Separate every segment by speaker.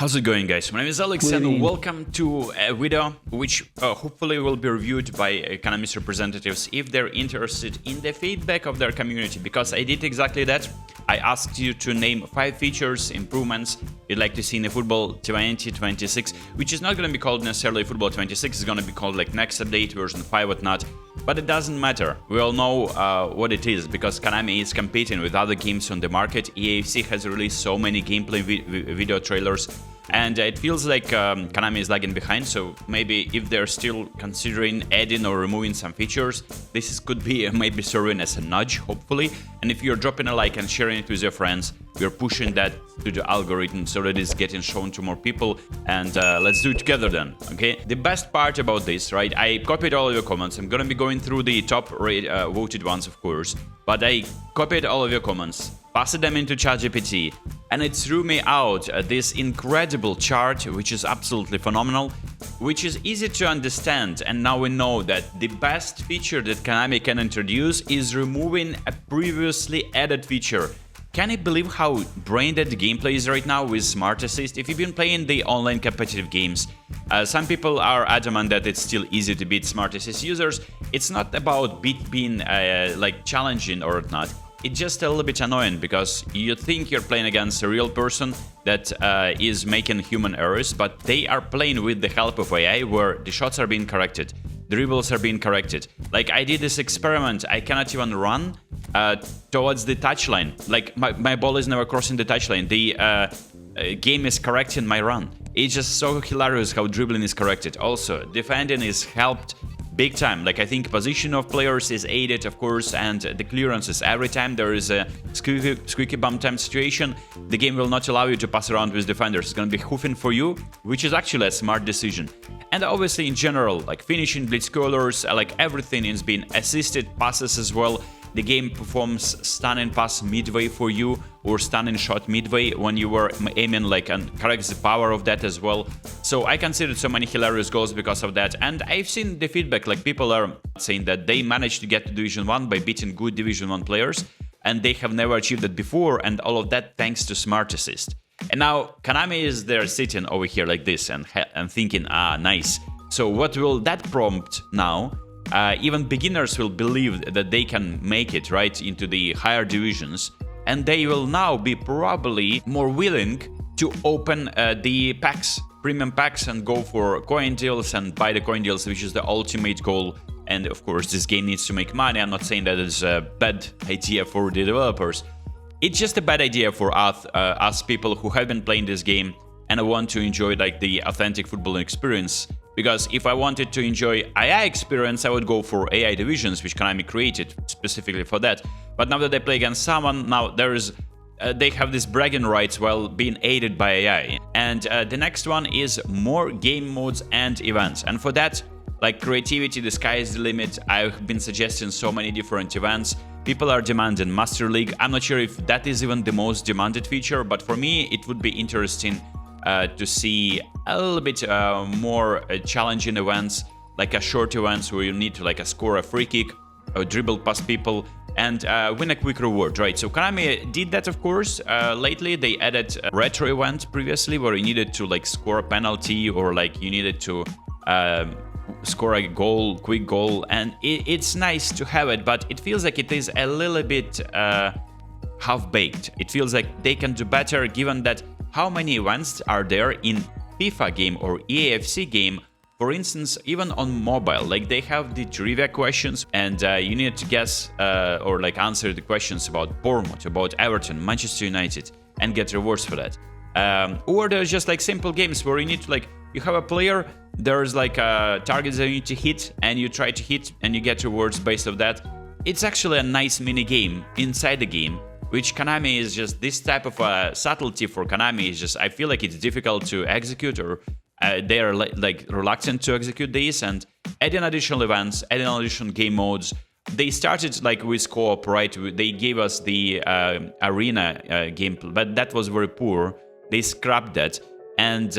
Speaker 1: How's it going, guys? My name is Alex and welcome to a video which hopefully will be reviewed by Konami's representatives if they're interested in the feedback of their community, because I did exactly that. I asked you to name 5 features, improvements you'd like to see in the Football 2026, which is not going to be called necessarily Football 26, it's going to be called like next update, version 5, whatnot. But it doesn't matter. We all know what it is, because Konami is competing with other games on the market. EAFC has released so many gameplay video trailers, and it feels like Konami is lagging behind, so maybe if they're still considering adding or removing some features, this could be maybe serving as a nudge, hopefully. And if you're dropping a like and sharing it with your friends, we're pushing that to the algorithm so that it's getting shown to more people, and let's do it together then, okay? The best part about this, right, I copied all of your comments. I'm gonna be going through the top voted ones, of course, but I copied all of your comments, passed them into ChatGPT, and it threw me out this incredible chart, which is absolutely phenomenal, which is easy to understand. And now we know that the best feature that Konami can introduce is removing a previously added feature. Can you believe how brain-dead the gameplay is right now with Smart Assist? If you've been playing the online competitive games, some people are adamant that it's still easy to beat Smart Assist users. It's not about being like challenging or not. It's just a little bit annoying, because you think you're playing against a real person that is making human errors, but they are playing with the help of AI, where the shots are being corrected, the dribbles are being corrected. Like, I did this experiment, I cannot even run towards the touchline. Like, my ball is never crossing the touchline. The game is correcting my run. It's just so hilarious how dribbling is corrected. Also, defending is helped big time. Like, I think position of players is aided, of course, and the clearances. Every time there is a squeaky bum time situation, the game will not allow you to pass around with defenders. It's gonna be hoofing for you, which is actually a smart decision. And obviously, in general, like finishing, blitz curlers, like everything is being assisted, passes as well. The game performs stunning pass midway for you, or stunning shot midway when you were aiming, like, and corrects the power of that as well. So I considered so many hilarious goals because of that, and I've seen the feedback, like people are saying that they managed to get to Division 1 by beating good Division 1 players, and they have never achieved that before, and all of that thanks to Smart Assist. And now Konami is there sitting over here like this and thinking, nice. So what will that prompt now? Even beginners will believe that they can make it right into the higher divisions, and they will now be probably more willing to open the packs, premium packs, and go for coin deals and buy the coin deals, which is the ultimate goal. And of course, this game needs to make money. I'm not saying that it's a bad idea for the developers. It's just a bad idea for us people who have been playing this game and want to enjoy like the authentic football experience. Because if I wanted to enjoy AI experience, I would go for AI divisions, which Konami created specifically for that. But now that I play against someone, now they have this bragging rights while being aided by AI. And the next one is more game modes and events. And for that, like creativity, the sky is the limit. I've been suggesting so many different events. People are demanding Master League. I'm not sure if that is even the most demanded feature, but for me, it would be interesting to see a little bit more challenging events, like a short events where you need to like score a free kick or dribble past people and win a quick reward, right? So Konami did that, of course. Lately they added a retro event previously where you needed to like score a penalty, or like you needed to score a goal, quick goal, and it's nice to have it, but it feels like it is a little bit half-baked. It feels like they can do better, given that how many events are there in FIFA game or EAFC game, for instance, even on mobile. Like, they have the trivia questions, and you need to guess or like answer the questions about Bournemouth, about Everton, Manchester United, and get rewards for that. Or there's just like simple games where you need to like, you have a player, there's like targets that you need to hit, and you try to hit and you get rewards based on that. It's actually a nice mini game inside the game, which Konami is just, this type of subtlety for Konami is just, I feel like it's difficult to execute, or they are like reluctant to execute these, and adding additional events, adding additional game modes. They started like with co-op, right? They gave us the arena gameplay, but that was very poor. They scrapped that, and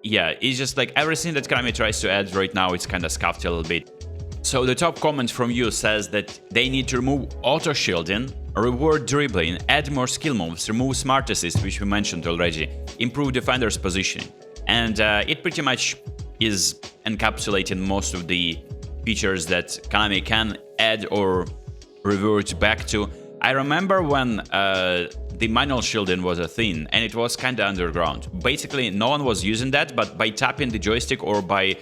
Speaker 1: yeah, it's just like everything that Konami tries to add right now, it's kind of scuffed a little bit. So the top comment from you says that they need to remove auto shielding, reward dribbling, add more skill moves, remove smart assist, which we mentioned already, improve defender's positioning. And it pretty much is encapsulating most of the features that Konami can add or revert back to. I remember when the manual shielding was a thing, and it was kind of underground. Basically, no one was using that, but by tapping the joystick or by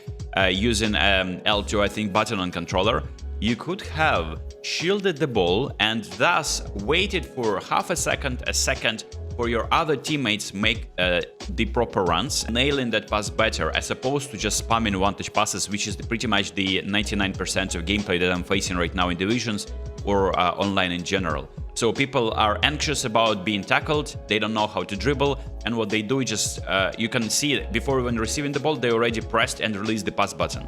Speaker 1: using L2, I think, button on controller, you could have shielded the ball and thus waited for half a second for your other teammates make the proper runs, nailing that pass better, as opposed to just spamming one-touch passes, which is pretty much the 99% of gameplay that I'm facing right now in divisions or online in general. So people are anxious about being tackled, they don't know how to dribble, and what they do is just, you can see before even receiving the ball, they already pressed and released the pass button.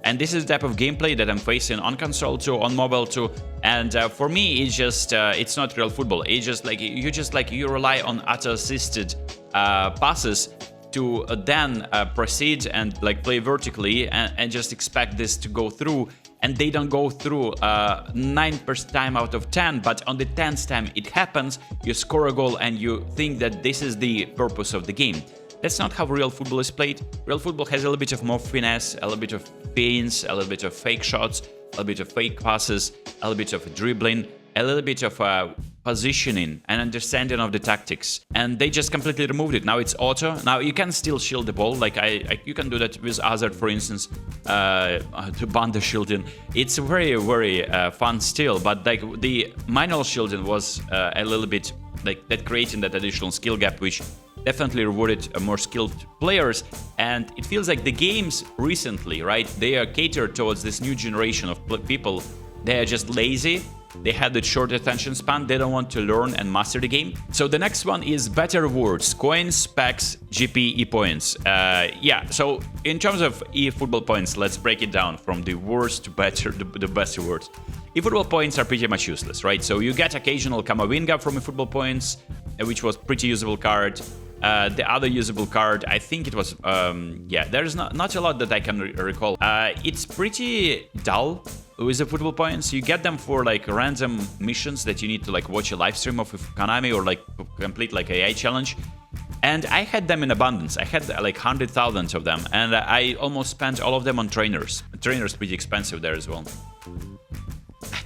Speaker 1: And this is the type of gameplay that I'm facing on console too, on mobile too. And for me, it's just, it's not real football. It's just like, you rely on auto-assisted passes to then proceed and like play vertically and just expect this to go through. And they don't go through 9% time out of 10, but on the 10th time it happens, you score a goal and you think that this is the purpose of the game. That's not how real football is played. Real football has a little bit of more finesse, a little bit of feints, a little bit of fake shots, a little bit of fake passes, a little bit of dribbling, a little bit of positioning and understanding of the tactics. And they just completely removed it. Now it's auto. Now you can still shield the ball. Like you can do that with Hazard, for instance, to ban the shielding. It's very, very fun still. But like the manual shielding was a little bit like that, creating that additional skill gap, which definitely rewarded more skilled players. And it feels like the games recently, right, they are catered towards this new generation of people. They are just lazy. They had that short attention span. They don't want to learn and master the game. So the next one is better rewards, coins, packs, GP, epoints. Yeah, so in terms of eFootball points, let's break it down from the worst to better, the best rewards. eFootball points are pretty much useless, right? So you get occasional Kamavinga from eFootball points, which was pretty usable card. The other usable card, I think it was, yeah, there's not a lot that I can recall. It's pretty dull with the football points. You get them for like random missions that you need to like watch a live stream of Konami or like complete like AI challenge. And I had them in abundance. I had like 100,000 of them, and I almost spent all of them on trainers. Trainers pretty expensive there as well.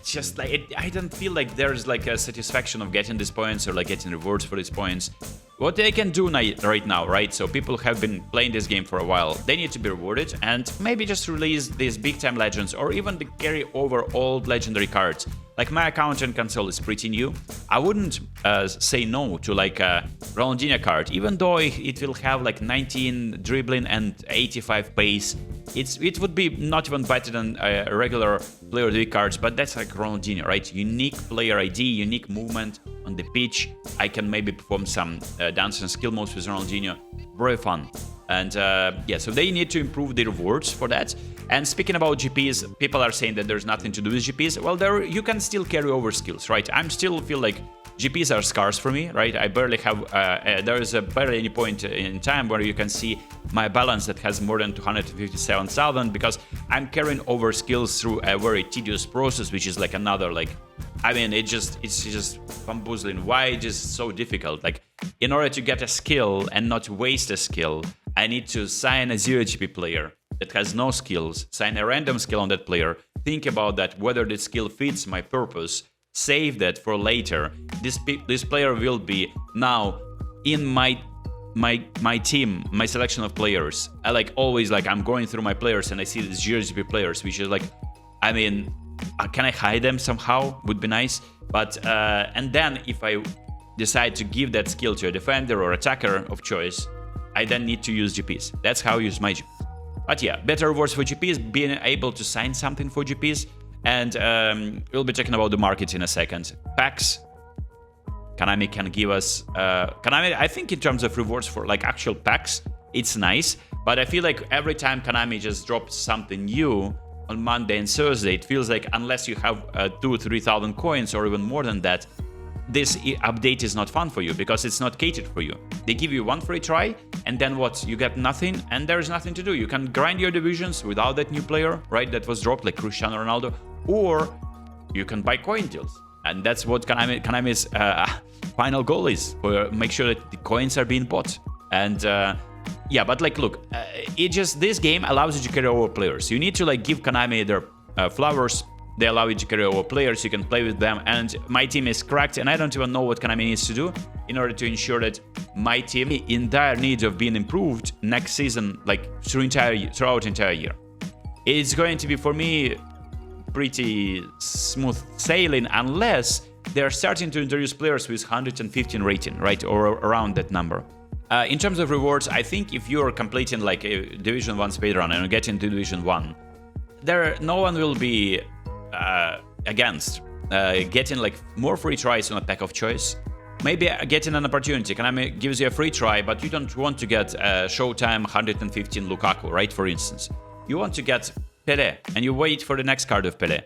Speaker 1: Just like I don't feel like there's like a satisfaction of getting these points or like getting rewards for these points. What they can do right now, right? So people have been playing this game for a while. They need to be rewarded and maybe just release these big time legends or even carry over old legendary cards. Like my account on console is pretty new. I wouldn't say no to like a Ronaldinho card, even though it will have like 19 dribbling and 85 pace. It would be not even better than regular player ID cards, but that's like Ronaldinho, right? Unique player ID, unique movement on the pitch. I can maybe perform some dance and skill moves with Ronaldinho. Very fun. And yeah, so they need to improve the rewards for that. And speaking about GPs, people are saying that there's nothing to do with GPs. Well, you can still carry over skills, right? I'm still feel like GPs are scarce for me, right? I barely have, there is barely any point in time where you can see my balance that has more than 257,000 because I'm carrying over skills through a very tedious process, which is like another, like, I mean, it's just bamboozling. Why it's just so difficult? Like, in order to get a skill and not waste a skill, I need to sign a 0 GP player that has no skills, sign a random skill on that player, think about that, whether the skill fits my purpose, save that for later. This player will be now in my team, my selection of players. I like always like I'm going through my players and I see these 0 GP players, which is like, I mean, can I hide them somehow? Would be nice. But and then if I decide to give that skill to a defender or attacker of choice, I then need to use GPs. That's how I use my GPs. But yeah, better rewards for GPs, being able to sign something for GPs. And we'll be talking about the market in a second. Packs. Konami can give us... Konami, I think in terms of rewards for like actual packs, it's nice. But I feel like every time Konami just drops something new on Monday and Thursday, it feels like unless you have 2,000 or 3,000 coins or even more than that, this update is not fun for you because it's not catered for you. They give you one free try and then what? You get nothing and there's nothing to do. You can grind your divisions without that new player, right? That was dropped like Cristiano Ronaldo, or you can buy coin deals. And that's what Konami's final goal is, for make sure that the coins are being bought. And yeah, but like, look, this game allows you to carry over players. You need to like give Konami their flowers. They allow you to carry over players, you can play with them, and my team is cracked, and I don't even know what Konami needs to do in order to ensure that my team is in dire need of being improved next season, like throughout entire year. It's going to be, for me, pretty smooth sailing unless they're starting to introduce players with 115 rating, right, or around that number. In terms of rewards, I think if you're completing like a Division 1 speedrun and getting to Division 1, no one will be against getting like more free tries on a pack of choice. Maybe getting an opportunity. Konami gives you a free try, but you don't want to get Showtime 115 Lukaku, right? For instance, you want to get Pelé, and you wait for the next card of Pelé.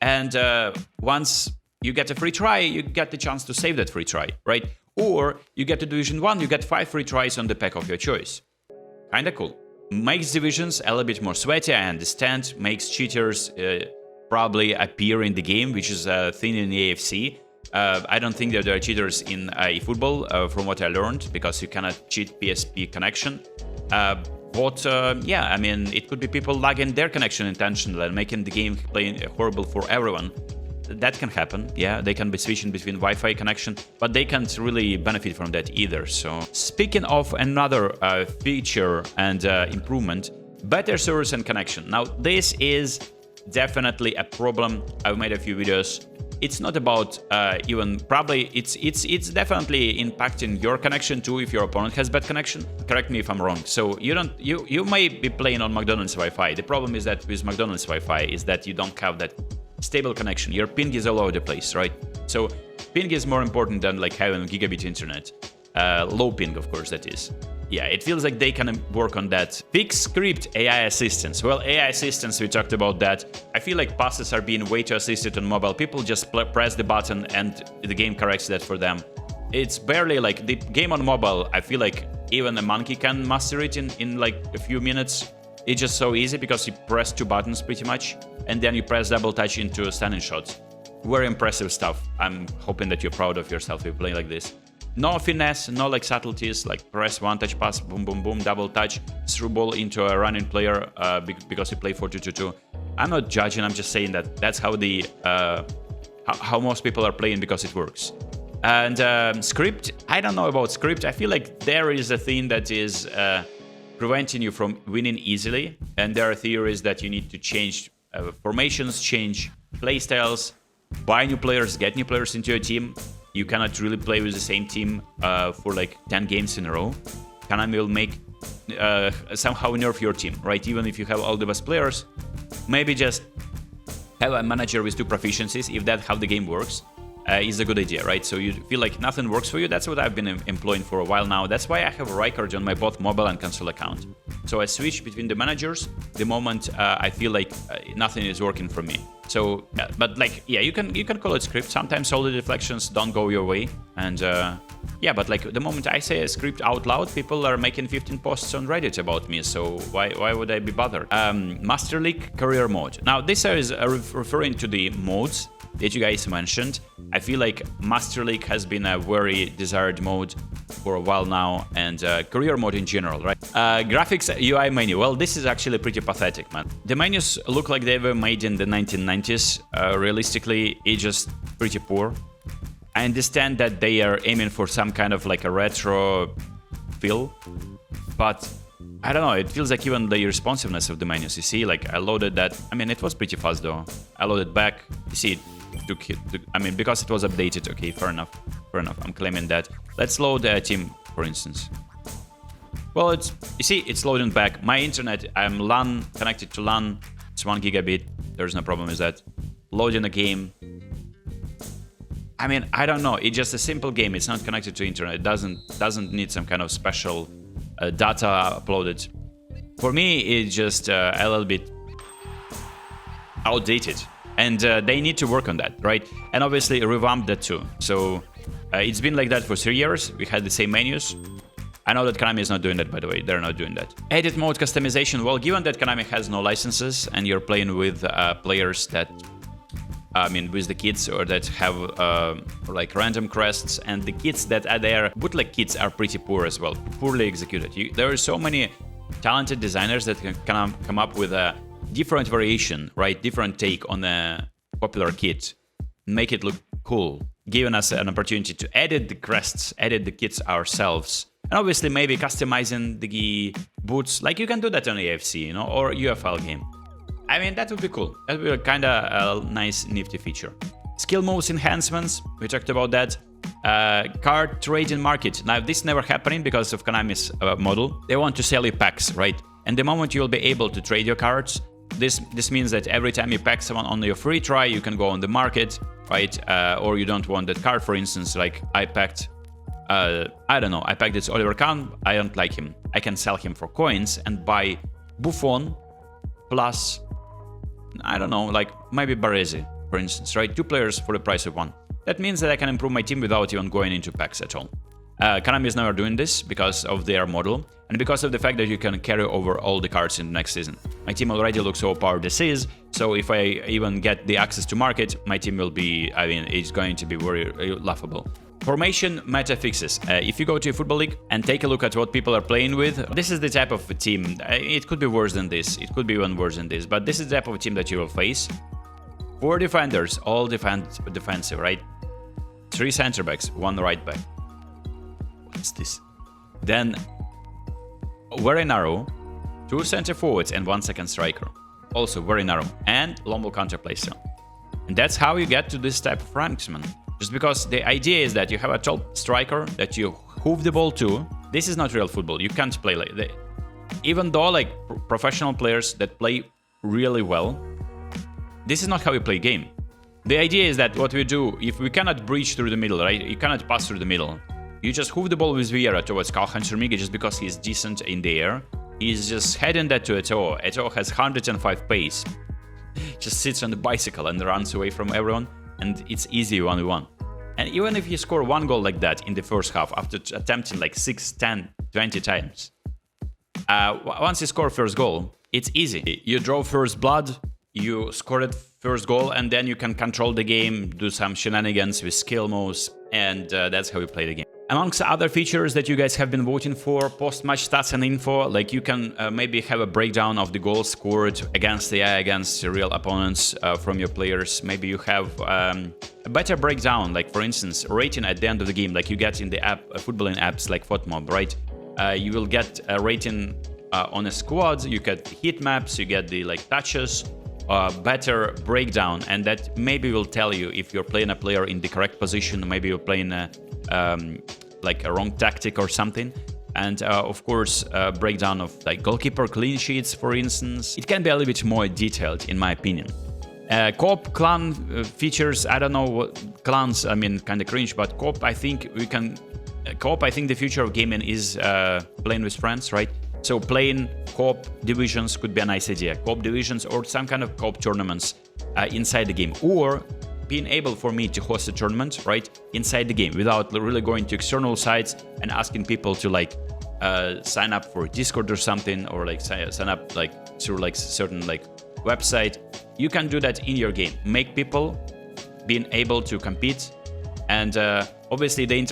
Speaker 1: And once you get a free try, you get the chance to save that free try, right? Or you get to Division 1, you get 5 free tries on the pack of your choice. Kinda cool. Makes divisions a little bit more sweaty, I understand. Makes cheaters probably appear in the game, which is a thing in the AFC. I don't think that there are cheaters in eFootball, from what I learned, because you cannot cheat PSP connection. But yeah, I mean, it could be people lagging their connection intentionally and making the game playing horrible for everyone. That can happen, yeah. They can be switching between Wi-Fi connection, but they can't really benefit from that either. So, speaking of another feature and improvement, better service and connection. Now, this is definitely a problem. I've made a few videos. It's not about even probably it's definitely impacting your connection too if your opponent has bad connection. Correct me if I'm wrong. So you may be playing on McDonald's Wi-Fi. The problem is that with McDonald's Wi-Fi is that you don't have that stable connection. Your ping is all over the place, right? So ping is more important than like having gigabit internet. Low ping, of course, that is. Yeah, it feels like they can work on that. Fix script AI assistance. Well, AI assistance, we talked about that. I feel like passes are being way too assisted on mobile. People just press the button and the game corrects that for them. It's barely like the game on mobile. I feel like even a monkey can master it in like a few minutes. It's just so easy because you press 2 buttons pretty much, and then you press double touch into standing shots. Very impressive stuff. I'm hoping that you're proud of yourself if you play like this. No finesse, no like subtleties, like press 1 touch pass, boom, boom, boom, double touch, through ball into a running player because you play 4-2-2-2. I'm not judging, I'm just saying that that's how the how most people are playing because it works. And script, I don't know about script. I feel like there is a thing that is preventing you from winning easily, and there are theories that you need to change formations, change playstyles, buy new players, get new players into your team. You cannot really play with the same team for like 10 games in a row. Konami will make somehow nerf your team, right? Even if you have all the best players, maybe just have a manager with 2 proficiencies, if that's how the game works. Is a good idea, right? So you feel like nothing works for you. That's what I've been employing for a while now. That's why I have a Rijkaard on my both mobile and console account. So I switch between the managers the moment I feel like nothing is working for me. So, but like, yeah, you can call it script. Sometimes all the deflections don't go your way, and yeah, but like the moment I say a script out loud, people are making 15 posts on Reddit about me. So why would I be bothered? Master League career mode. Now this is referring to the modes that you guys mentioned. I feel like Master League has been a very desired mode for a while now, and career mode in general, right? Graphics UI menu. Well, this is actually pretty pathetic, man. The menus look like they were made in the 1990s. Realistically, it's just pretty poor. I understand that they are aiming for some kind of like a retro feel, but I don't know, it feels like even the responsiveness of the menus, you see, like I loaded that, I mean, it was pretty fast though. I loaded back, you see, I mean, because it was updated, okay, fair enough, I'm claiming that. Let's load a team, for instance. Well, you see, it's loading back. My internet, I'm LAN, connected to LAN, it's 1 gigabit, there's no problem with that. Loading a game. I mean, I don't know, it's just a simple game, it's not connected to internet, it doesn't need some kind of special data uploaded. For me, it's just a little bit outdated, and they need to work on that, right? And obviously revamp that too. So it's been like that for 3 years. We had the same menus. I know that Konami is not doing that, by the way. They're not doing that. Edit mode customization. Well, given that Konami has no licenses and you're playing with players that I mean, with the kits or that have like random crests, and the kits that are there, bootleg kits are pretty poor as well, poorly executed. There are so many talented designers that can come up with a different variation, right? Different take on a popular kit, make it look cool, giving us an opportunity to edit the crests, edit the kits ourselves, and obviously maybe customizing the boots, like you can do that on AFC, you know, or UFL game. I mean, that would be cool. That would be kind of a nice, nifty feature. Skill moves enhancements, we talked about that. Card trading market. Now, this never happening because of Konami's model. They want to sell you packs, right? And the moment you'll be able to trade your cards, this means that every time you pack someone on your free try, you can go on the market, right? Or you don't want that card, for instance, like I packed, I don't know, I packed this Oliver Kahn, I don't like him. I can sell him for coins and buy Buffon plus, I don't know, like maybe Baresi, for instance, right? 2 players for the price of 1. That means that I can improve my team without even going into packs at all. Konami is never doing this because of their model and because of the fact that you can carry over all the cards in the next season. My team already looks so powered as is, so if I even get the access to market, my team will be, I mean, it's going to be very laughable. Formation meta fixes. If you go to a football league and take a look at what people are playing with, this is the type of team. It could be worse than this, it could be even worse than this, but this is the type of team that you will face. 4 defenders, all defensive, right? 3 center backs, 1 right back. What's this? Then very narrow, 2 center forwards and 1 second striker. Also very narrow, and Lombo counterplay still. And that's how you get to this type of ranksman. Just because the idea is that you have a top striker that you hoof the ball to. This is not real football. You can't play like that. Even though like professional players that play really well, this is not how you play game. The idea is that what we do, if we cannot breach through the middle, right? You cannot pass through the middle. You just hoof the ball with Vieira towards Karl-Heinz Rummenigge just because he's decent in the air. He's just heading that to Eto'o. Eto'o has 105 pace. Just sits on the bicycle and runs away from everyone. And it's easy 1v1. And even if you score 1 goal like that in the first half after attempting like 6, 10, 20 times, once you score first goal, it's easy. You draw first blood, you scored first goal, and then you can control the game, do some shenanigans with skill moves, and that's how you play the game. Amongst other features that you guys have been voting for, post-match stats and info, like you can maybe have a breakdown of the goals scored against AI, against real opponents from your players. Maybe you have a better breakdown, like for instance, rating at the end of the game, like you get in the app, footballing apps like FotMob, right? You will get a rating on a squad, you get heat maps, you get the like touches, better breakdown, and that maybe will tell you if you're playing a player in the correct position, maybe you're playing a like a wrong tactic or something. And of course, breakdown of like goalkeeper clean sheets, for instance. It can be a little bit more detailed, in my opinion. Co-op clan features, I don't know what clans, I mean, kind of cringe, but co-op, I think we can. Co-op, I think the future of gaming is playing with friends, right? So playing co-op divisions could be a nice idea. Co-op divisions or some kind of co-op tournaments inside the game, or being able for me to host a tournament right inside the game without really going to external sites and asking people to like sign up for Discord or something, or like sign up like through like certain like website. You can do that in your game. Make people being able to compete, and obviously they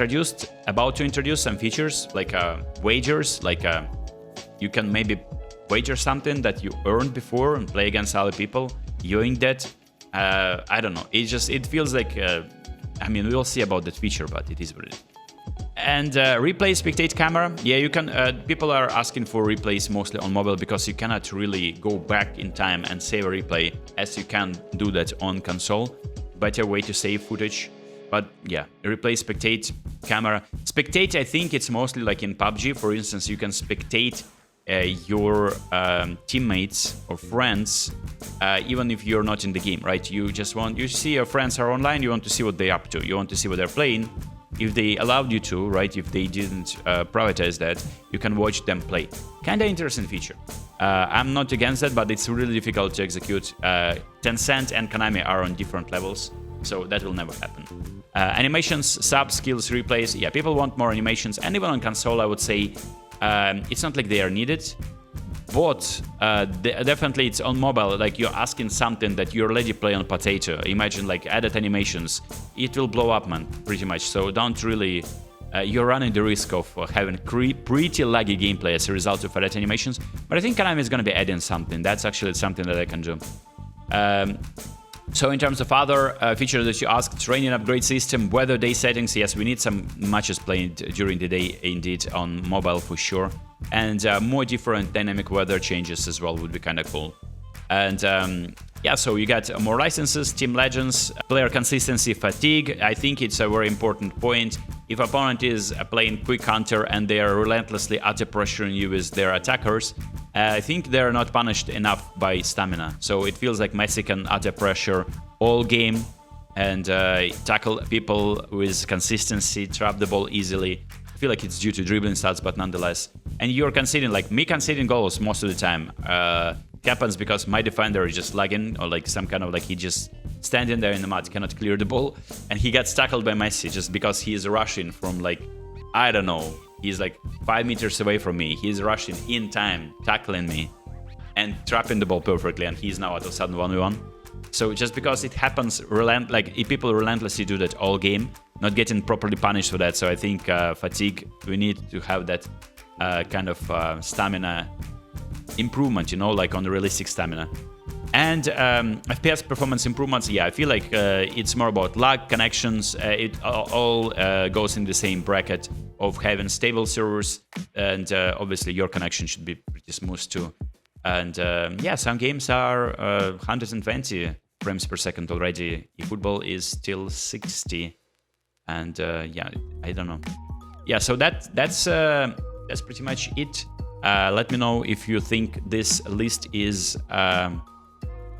Speaker 1: about to introduce some features like wagers, like you can maybe wager something that you earned before and play against other people. Doing that. I don't know. It feels like. I mean, we'll see about that feature, but it is what it is. And replay spectate camera. Yeah, you can. People are asking for replays mostly on mobile because you cannot really go back in time and save a replay as you can do that on console. Better way to save footage. But yeah, replay spectate camera. Spectate, I think it's mostly like in PUBG. For instance, you can spectate your teammates or friends, even if you're not in the game, right? You see your friends are online, you want to see what they're up to, you want to see what they're playing. If they allowed you to, right? If they didn't prioritize that, you can watch them play. Kinda interesting feature. I'm not against that, but it's really difficult to execute. Tencent and Konami are on different levels, so that will never happen. Animations, sub skills, replays. Yeah, people want more animations, and even on console, I would say. It's not like they are needed, But definitely it's on mobile, like you're asking something that you already play on potato. Imagine like added animations, it will blow up, man, pretty much. So don't really, you're running the risk of having pretty laggy gameplay as a result of added animations. But I think Konami is going to be adding something. That's actually something that I can do. So in terms of other features that you asked, training upgrade system, weather day settings, yes, we need some matches played during the day indeed on mobile for sure. And more different dynamic weather changes as well would be kind of cool. And yeah, so you got more licenses, team legends, player consistency, fatigue. I think it's a very important point. If opponent is playing quick counter and they are relentlessly auto-pressuring you with their attackers, I think they're not punished enough by stamina. So it feels like Messi can auto-pressure all game and tackle people with consistency, trap the ball easily. I feel like it's due to dribbling stats, but nonetheless. And you're conceding, like me conceding goals most of the time. Happens because my defender is just lagging, or like some kind of like he just standing there in the mud, cannot clear the ball, and he gets tackled by Messi just because he is rushing from like, I don't know, he's like 5 meters away from me. He's rushing in time, tackling me, and trapping the ball perfectly, and he's now all of a sudden 1v1. So just because it happens, people relentlessly do that all game, not getting properly punished for that. So I think fatigue, we need to have that kind of stamina improvement, you know, like on the realistic stamina. And FPS performance improvements, yeah, I feel like it's more about lag, connections. It all goes in the same bracket of having stable servers, and obviously your connection should be pretty smooth too. And yeah, some games are 120 frames per second already. eFootball is still 60, and yeah, I don't know. Yeah, so that's pretty much it. Let me know if you think this list is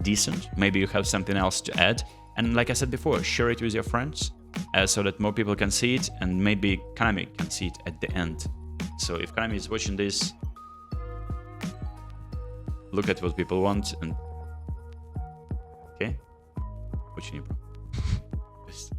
Speaker 1: decent. Maybe you have something else to add. And like I said before, share it with your friends so that more people can see it, and maybe Konami can see it at the end. So if Konami is watching this, look at what people want and... Okay? Watching you, bro.